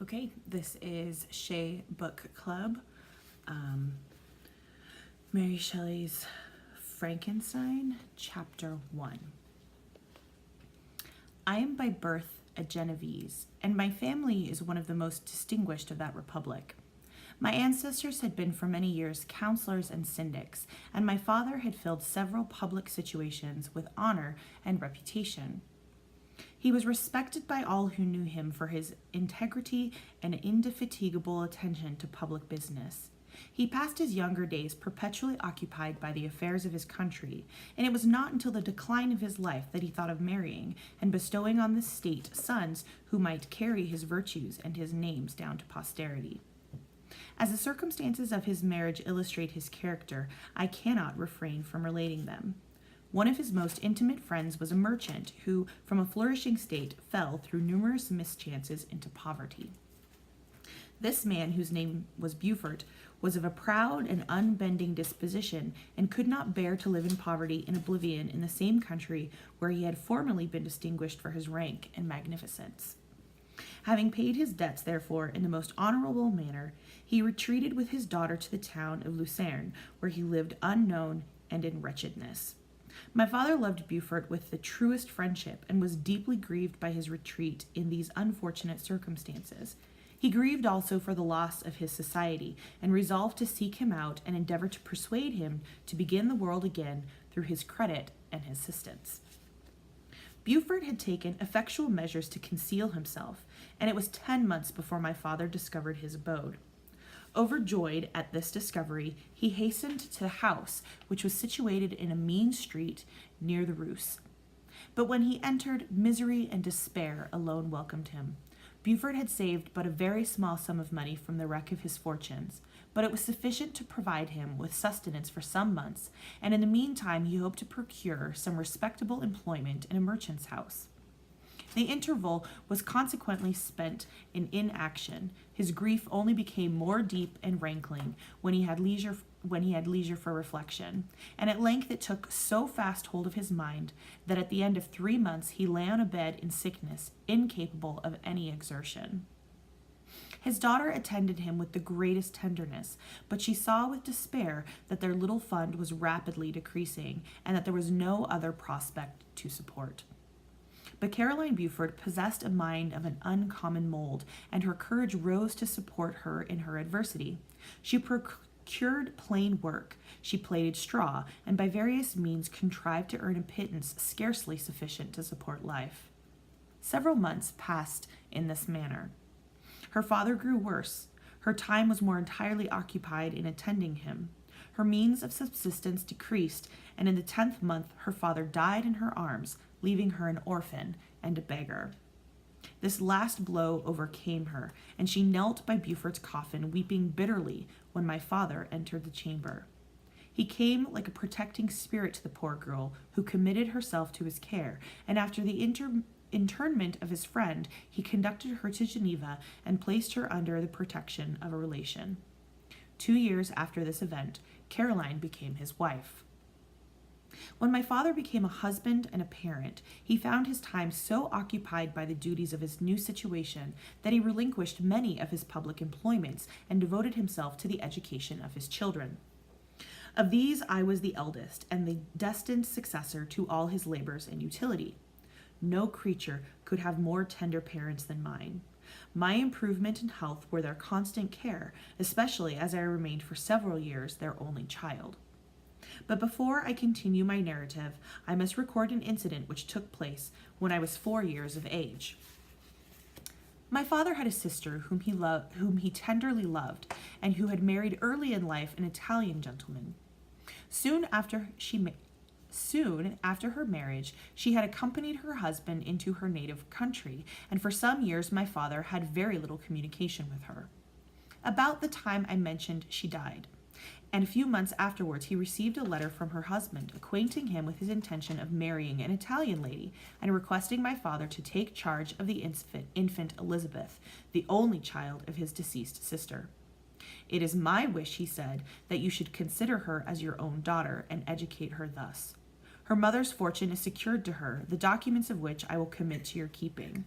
Okay, this is Shea Book Club. Mary Shelley's Frankenstein, Chapter 1. I am by birth a Genovese, and my family is one of the most distinguished of that republic. My ancestors had been for many years counselors and syndics, and my father had filled several public situations with honor and reputation. He was respected by all who knew him for his integrity and indefatigable attention to public business. He passed his younger days perpetually occupied by the affairs of his country, and it was not until the decline of his life that he thought of marrying and bestowing on the state sons who might carry his virtues and his names down to posterity. As the circumstances of his marriage illustrate his character, I cannot refrain from relating them. One of his most intimate friends was a merchant who, from a flourishing state, fell through numerous mischances into poverty. This man, whose name was Beaufort, was of a proud and unbending disposition and could not bear to live in poverty and oblivion in the same country where he had formerly been distinguished for his rank and magnificence. Having paid his debts, therefore, in the most honorable manner, he retreated with his daughter to the town of Lucerne, where he lived unknown and in wretchedness. My father loved Beaufort with the truest friendship and was deeply grieved by his retreat in these unfortunate circumstances. He grieved also for the loss of his society and resolved to seek him out and endeavor to persuade him to begin the world again through his credit and his assistance. Beaufort had taken effectual measures to conceal himself, and it was 10 months before my father discovered his abode. Overjoyed at this discovery, he hastened to the house, which was situated in a mean street near the Rus. But when he entered, misery and despair alone welcomed him. Beaufort had saved but a very small sum of money from the wreck of his fortunes, but it was sufficient to provide him with sustenance for some months, and in the meantime he hoped to procure some respectable employment in a merchant's house. The interval was consequently spent in inaction. His grief only became more deep and rankling when he had leisure for reflection, and at length it took so fast hold of his mind that at the end of 3 months he lay on a bed in sickness, incapable of any exertion. His daughter attended him with the greatest tenderness, but she saw with despair that their little fund was rapidly decreasing, and that there was no other prospect to support. But Caroline Beaufort possessed a mind of an uncommon mold, and her courage rose to support her in her adversity. She procured plain work, she plaited straw, and by various means contrived to earn a pittance scarcely sufficient to support life. Several months passed in this manner. Her father grew worse. Her time was more entirely occupied in attending him. Her means of subsistence decreased, and in the 10th month her father died in her arms, leaving her an orphan and a beggar. This last blow overcame her, and she knelt by Beaufort's coffin, weeping bitterly when my father entered the chamber. He came like a protecting spirit to the poor girl, who committed herself to his care, and after the internment of his friend, he conducted her to Geneva and placed her under the protection of a relation. 2 years after this event, Caroline became his wife. When my father became a husband and a parent, he found his time so occupied by the duties of his new situation that he relinquished many of his public employments and devoted himself to the education of his children. Of these I was the eldest and the destined successor to all his labors and utility. No creature could have more tender parents than mine. My improvement and health were their constant care, especially as I remained for several years their only child. But before I continue my narrative, I must record an incident which took place when I was 4 years of age. My father had a sister whom he tenderly loved, and who had married early in life an Italian gentleman. Soon after her marriage, she had accompanied her husband into her native country, and for some years my father had very little communication with her. About the time I mentioned, she died, and a few months afterwards he received a letter from her husband acquainting him with his intention of marrying an Italian lady and requesting my father to take charge of the infant Elizabeth, the only child of his deceased sister. "It is my wish," he said, "that you should consider her as your own daughter and educate her thus. Her mother's fortune is secured to her, the documents of which I will commit to your keeping.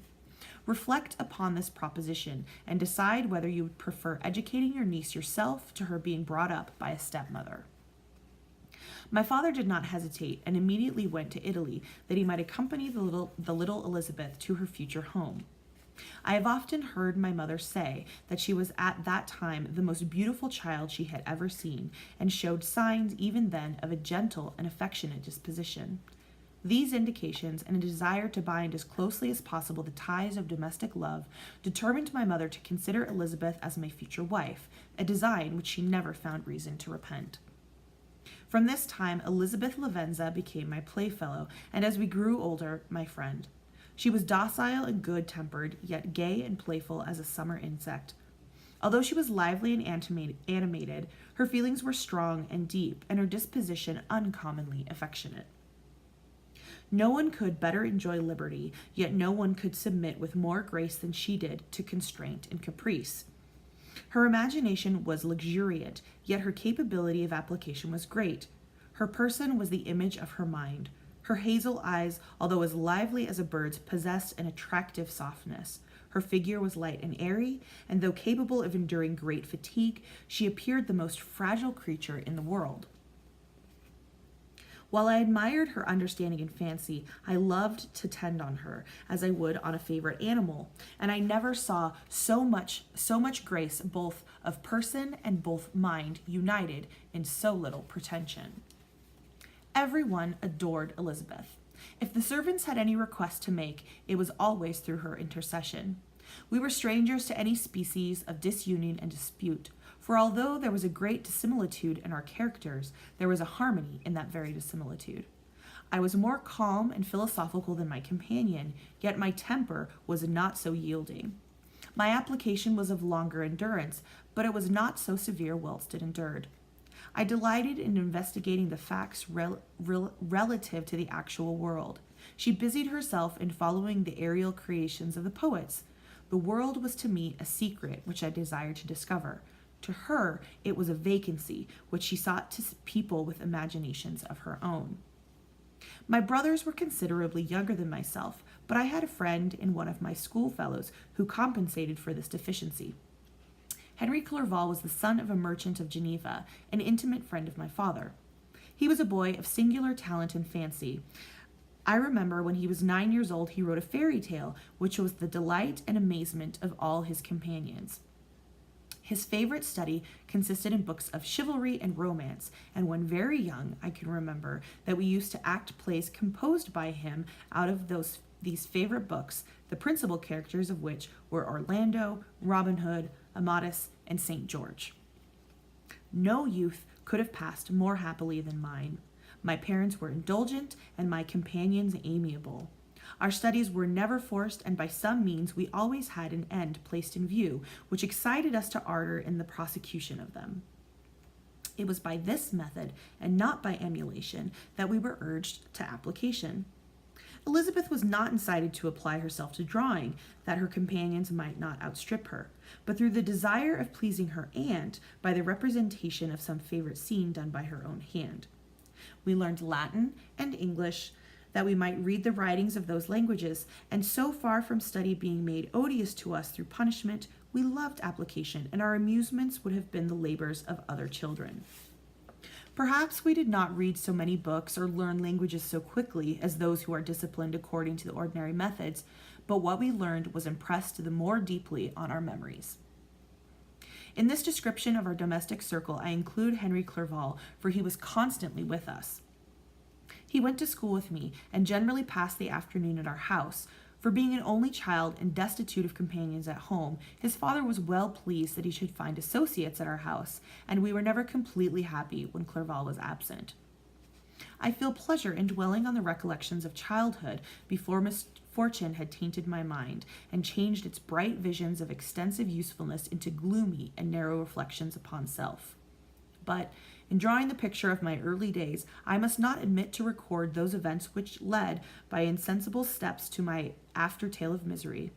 Reflect upon this proposition and decide whether you would prefer educating your niece yourself to her being brought up by a stepmother. My father did not hesitate and immediately went to Italy that he might accompany the little Elizabeth to her future home. I have often heard my mother say that she was at that time the most beautiful child she had ever seen, and showed signs even then of a gentle and affectionate disposition. These indications and a desire to bind as closely as possible the ties of domestic love determined my mother to consider Elizabeth as my future wife, a design which she never found reason to repent. From this time, Elizabeth Lavenza became my playfellow, and as we grew older, my friend. She was docile and good-tempered, yet gay and playful as a summer insect. Although she was lively and animated, her feelings were strong and deep, and her disposition uncommonly affectionate. No one could better enjoy liberty, yet no one could submit with more grace than she did to constraint and caprice. Her imagination was luxuriant, yet her capability of application was great. Her person was the image of her mind. Her hazel eyes, although as lively as a bird's, possessed an attractive softness. Her figure was light and airy, and though capable of enduring great fatigue, she appeared the most fragile creature in the world. While I admired her understanding and fancy, I loved to tend on her as I would on a favorite animal, and I never saw so much grace both of person and both mind united in so little pretension. Everyone adored Elizabeth. If the servants had any request to make, it was always through her intercession. We were strangers to any species of disunion and dispute, for although there was a great dissimilitude in our characters, there was a harmony in that very dissimilitude. I was more calm and philosophical than my companion, yet my temper was not so yielding. My application was of longer endurance, but it was not so severe whilst it endured. I delighted in investigating the facts relative to the actual world. She busied herself in following the aerial creations of the poets. The world was to me a secret which I desired to discover. To her, it was a vacancy which she sought to people with imaginations of her own. My brothers were considerably younger than myself, but I had a friend in one of my schoolfellows who compensated for this deficiency. Henry Clerval was the son of a merchant of Geneva, an intimate friend of my father. He was a boy of singular talent and fancy. I remember when he was 9 years old, he wrote a fairy tale, which was the delight and amazement of all his companions. His favorite study consisted in books of chivalry and romance, and when very young, I can remember that we used to act plays composed by him out of these favorite books, the principal characters of which were Orlando, Robin Hood, Amadis, and St. George. No youth could have passed more happily than mine. My parents were indulgent, and my companions amiable. Our studies were never forced, and by some means we always had an end placed in view, which excited us to ardor in the prosecution of them. It was by this method, and not by emulation, that we were urged to application. Elizabeth was not incited to apply herself to drawing, that her companions might not outstrip her, but through the desire of pleasing her aunt by the representation of some favorite scene done by her own hand. We learned Latin and English, that we might read the writings of those languages, and so far from study being made odious to us through punishment, we loved application, and our amusements would have been the labors of other children. Perhaps we did not read so many books or learn languages so quickly as those who are disciplined according to the ordinary methods, but what we learned was impressed the more deeply on our memories. In this description of our domestic circle, I include Henry Clerval, for he was constantly with us. He went to school with me and generally passed the afternoon at our house. For being an only child and destitute of companions at home, his father was well pleased that he should find associates at our house, and we were never completely happy when Clerval was absent. I feel pleasure in dwelling on the recollections of childhood before misfortune had tainted my mind and changed its bright visions of extensive usefulness into gloomy and narrow reflections upon self. But in drawing the picture of my early days, I must not omit to record those events which led by insensible steps to my after tale of misery.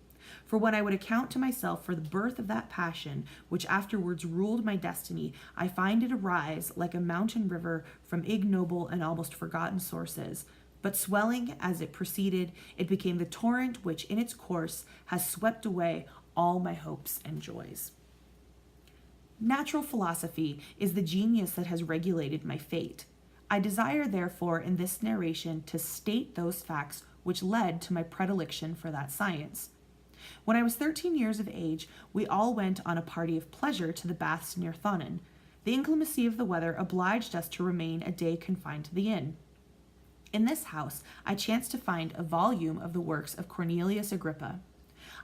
For when I would account to myself for the birth of that passion which afterwards ruled my destiny, I find it arise like a mountain river from ignoble and almost forgotten sources, but swelling as it proceeded, it became the torrent which in its course has swept away all my hopes and joys. Natural philosophy is the genius that has regulated my fate. I desire, therefore, in this narration to state those facts which led to my predilection for that science. When I was 13 years of age, we all went on a party of pleasure to the baths near Thonon. The inclemency of the weather obliged us to remain a day confined to the inn. In this house, I chanced to find a volume of the works of Cornelius Agrippa.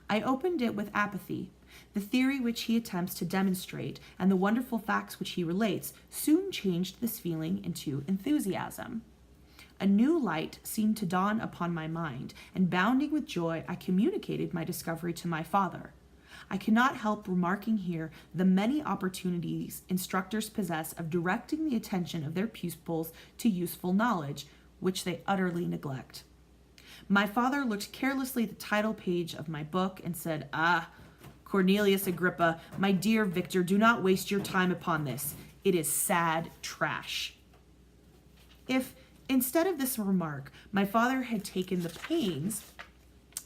I opened it with apathy. The theory which he attempts to demonstrate and the wonderful facts which he relates soon changed this feeling into enthusiasm. A new light seemed to dawn upon my mind, and bounding with joy, I communicated my discovery to my father. I cannot help remarking here the many opportunities instructors possess of directing the attention of their pupils to useful knowledge, which they utterly neglect. My father looked carelessly at the title page of my book and said, Cornelius Agrippa, my dear Victor, do not waste your time upon this. It is sad trash." If, instead of this remark, my father had taken the pains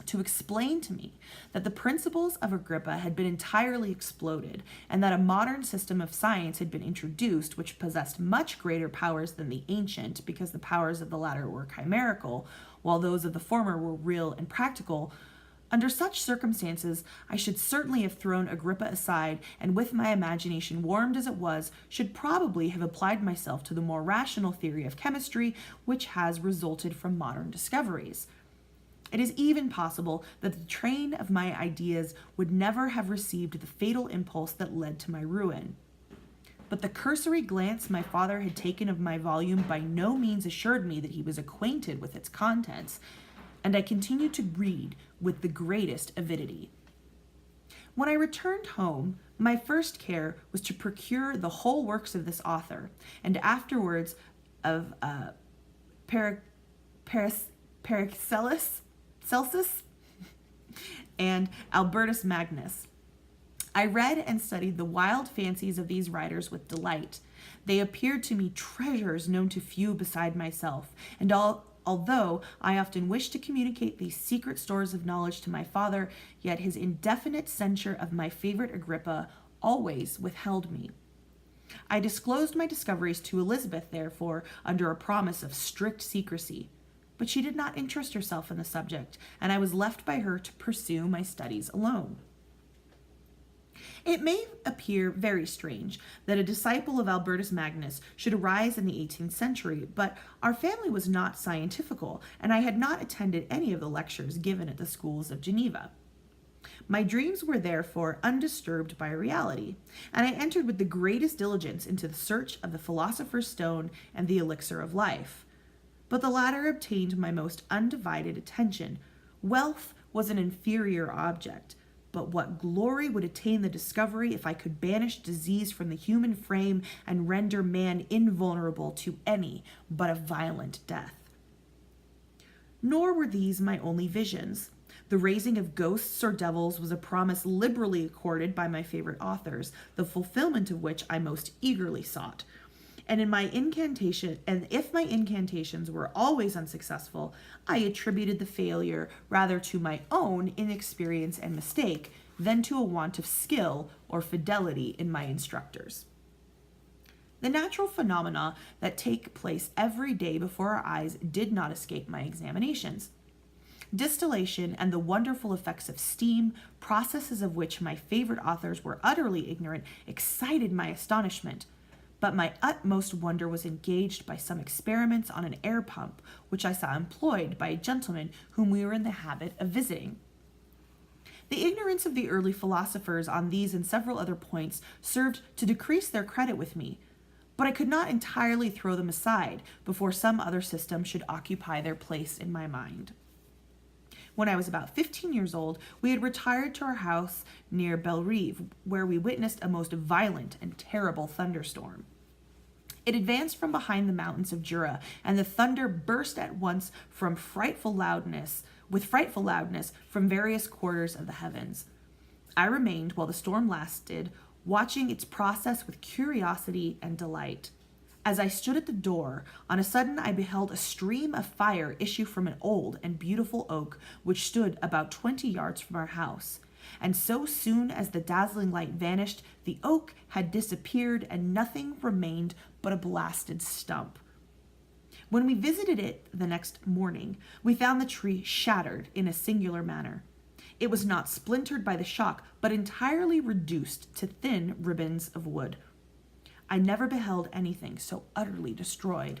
to explain to me that the principles of Agrippa had been entirely exploded, and that a modern system of science had been introduced which possessed much greater powers than the ancient, because the powers of the latter were chimerical, while those of the former were real and practical, under such circumstances, I should certainly have thrown Agrippa aside, and with my imagination warmed as it was, should probably have applied myself to the more rational theory of chemistry, which has resulted from modern discoveries. It is even possible that the train of my ideas would never have received the fatal impulse that led to my ruin. But the cursory glance my father had taken of my volume by no means assured me that he was acquainted with its contents, and I continued to read with the greatest avidity. When I returned home, my first care was to procure the whole works of this author, and afterwards of Paracelsus and Albertus Magnus. I read and studied the wild fancies of these writers with delight. They appeared to me treasures known to few beside myself, and although I often wished to communicate these secret stores of knowledge to my father, yet his indefinite censure of my favorite Agrippa always withheld me. I disclosed my discoveries to Elizabeth, therefore, under a promise of strict secrecy, but she did not interest herself in the subject, and I was left by her to pursue my studies alone. It may appear very strange that a disciple of Albertus Magnus should arise in the 18th century, but our family was not scientifical, and I had not attended any of the lectures given at the schools of Geneva. My dreams were therefore undisturbed by reality, and I entered with the greatest diligence into the search of the philosopher's stone and the elixir of life. But the latter obtained my most undivided attention. Wealth was an inferior object, but what glory would attain the discovery if I could banish disease from the human frame and render man invulnerable to any but a violent death. Nor were these my only visions. The raising of ghosts or devils was a promise liberally accorded by my favorite authors, the fulfillment of which I most eagerly sought. And if my incantations were always unsuccessful, I attributed the failure rather to my own inexperience and mistake than to a want of skill or fidelity in my instructors. The natural phenomena that take place every day before our eyes did not escape my examinations. Distillation and the wonderful effects of steam, processes of which my favorite authors were utterly ignorant, excited my astonishment. But my utmost wonder was engaged by some experiments on an air pump, which I saw employed by a gentleman whom we were in the habit of visiting. The ignorance of the early philosophers on these and several other points served to decrease their credit with me, but I could not entirely throw them aside before some other system should occupy their place in my mind. When I was about 15 years old, we had retired to our house near Bellerive, where we witnessed a most violent and terrible thunderstorm. It advanced from behind the mountains of Jura, and the thunder burst at once with frightful loudness from various quarters of the heavens. I remained while the storm lasted, watching its process with curiosity and delight. As I stood at the door, on a sudden I beheld a stream of fire issue from an old and beautiful oak which stood about 20 yards from our house. And so soon as the dazzling light vanished, the oak had disappeared and nothing remained but a blasted stump. When we visited it the next morning, we found the tree shattered in a singular manner. It was not splintered by the shock, but entirely reduced to thin ribbons of wood. I never beheld anything so utterly destroyed.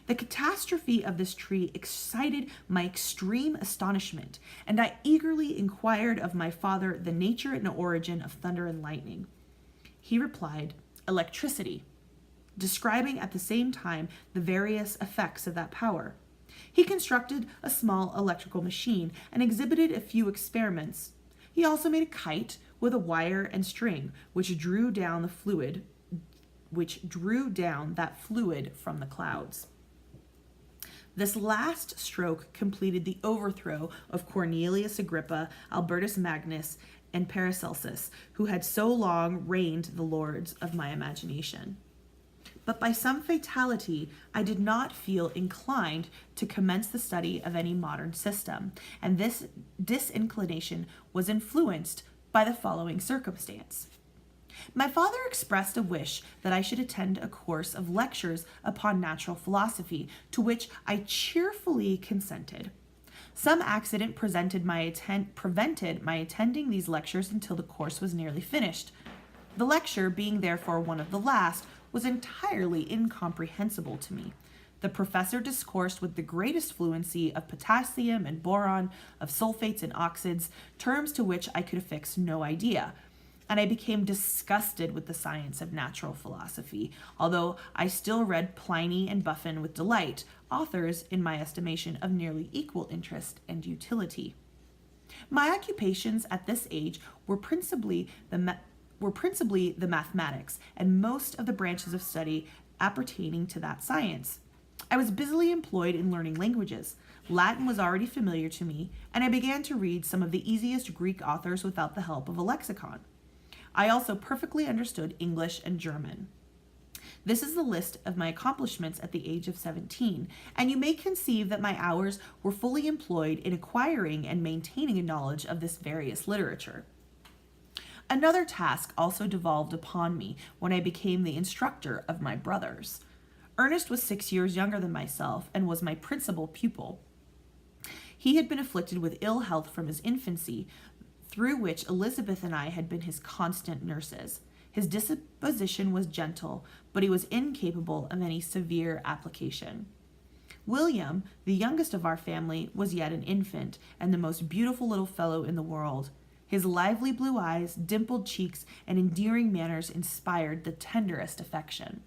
The catastrophe of this tree excited my extreme astonishment, and I eagerly inquired of my father the nature and origin of thunder and lightning. He replied, electricity, describing at the same time the various effects of that power. He constructed a small electrical machine and exhibited a few experiments. He also made a kite with a wire and string, which drew down that fluid from the clouds. This last stroke completed the overthrow of Cornelius Agrippa, Albertus Magnus, and Paracelsus, who had so long reigned the lords of my imagination. But by some fatality, I did not feel inclined to commence the study of any modern system, and this disinclination was influenced by the following circumstance. My father expressed a wish that I should attend a course of lectures upon natural philosophy, to which I cheerfully consented. Some accident prevented my attending these lectures until the course was nearly finished. The lecture, being therefore one of the last, was entirely incomprehensible to me. The professor discoursed with the greatest fluency of potassium and boron, of sulfates and oxides, terms to which I could affix no idea, and I became disgusted with the science of natural philosophy, although I still read Pliny and Buffon with delight, authors, in my estimation, of nearly equal interest and utility. My occupations at this age were principally the mathematics and most of the branches of study appertaining to that science. I was busily employed in learning languages. Latin was already familiar to me, and I began to read some of the easiest Greek authors without the help of a lexicon. I also perfectly understood English and German. This is the list of my accomplishments at the age of 17, and you may conceive that my hours were fully employed in acquiring and maintaining a knowledge of this various literature. Another task also devolved upon me when I became the instructor of my brothers. Ernest was 6 years younger than myself and was my principal pupil. He had been afflicted with ill health from his infancy, through which Elizabeth and I had been his constant nurses. His disposition was gentle, but he was incapable of any severe application. William, the youngest of our family, was yet an infant, and the most beautiful little fellow in the world. His lively blue eyes, dimpled cheeks, and endearing manners inspired the tenderest affection.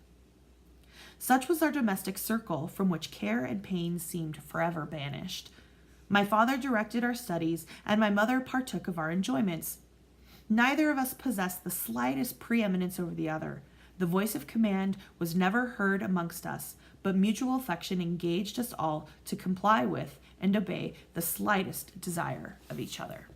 Such was our domestic circle, from which care and pain seemed forever banished. My father directed our studies, and my mother partook of our enjoyments. Neither of us possessed the slightest preeminence over the other. The voice of command was never heard amongst us, but mutual affection engaged us all to comply with and obey the slightest desire of each other.